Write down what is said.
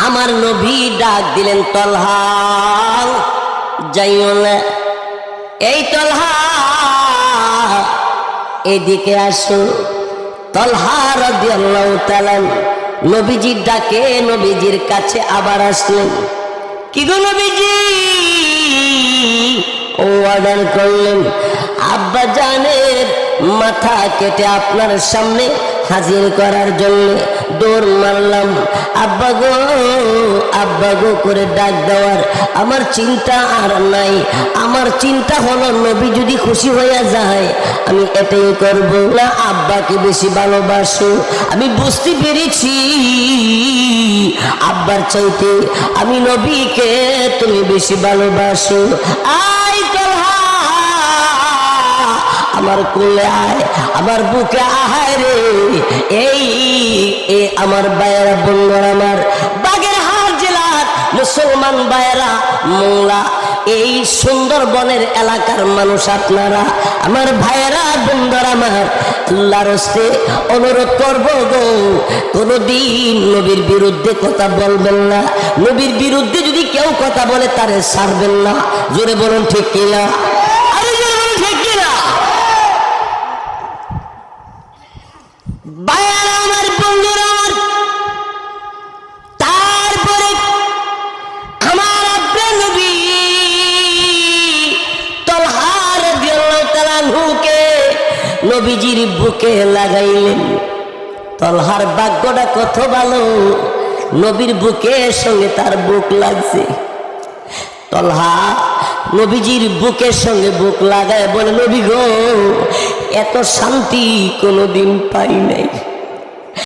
আমার নবী ডাক দিলেন, তলহা যাইও না, এই তলহা এদিকে আসো। তলহা রাদিয়াল্লাহু তাআলা নবীজির ডাকে নবীজির কাছে আবার আসলেন। কি গো নবীজি, ও অর্ডার করলেন আব্বা জানের মাথা কেটে আপনার সামনে হাজির করার জন্য দৌড় মারলাম। আব্বা গো করে ডাক দেওয়ার আমার চিন্তা আর নাই। আমার চিন্তা হলো নবী যদি খুশি হয়ে যায় আমি এটাই করব না। আব্বাকে বেশি ভালোবাসো, আমি বুঝতে পেরেছি আব্বার চাইতে আমি নবীকে তুমি বেশি ভালোবাসো। আয় তলহা আমার কোলে আয়, আমার বুকে আয় রে। এই আমার বায়েরা বন্ধুরা, আমার বাগেরহাট জেলার মুসলমান বায়েরা, মোংলা এই সুন্দরবনের এলাকার মানুষ আপনারা, আমার ভাইয়েরা বন্ধুরা, আমার আল্লাহর হস্তে অনুরোধ করব গো, কোনদিন নবীর বিরুদ্ধে কথা বলবেন না। নবীর বিরুদ্ধে যদি কেউ কথা বলে তারে ছাড়বেন না। জোরে বলুন ঠিক কিনা? আরে জোরে বলুন ঠিক কিনা? ভাইয়েরা আমার, বন্ধুরা আমার, তারপরে আমার আপনার নবী তলহা রাদিয়াল্লাহু তাআলা আনহুকে নবীজির বুকে লাগাইলেন। তলহার ভাগ্যটা কত ভালো, নবীর বুকের সঙ্গে তার বুক লাগছে। তলহা নবীজির বুকের সঙ্গে বুক লাগায় বলে, নবী গো, এত শান্তি কোনোদিন পাই নাই।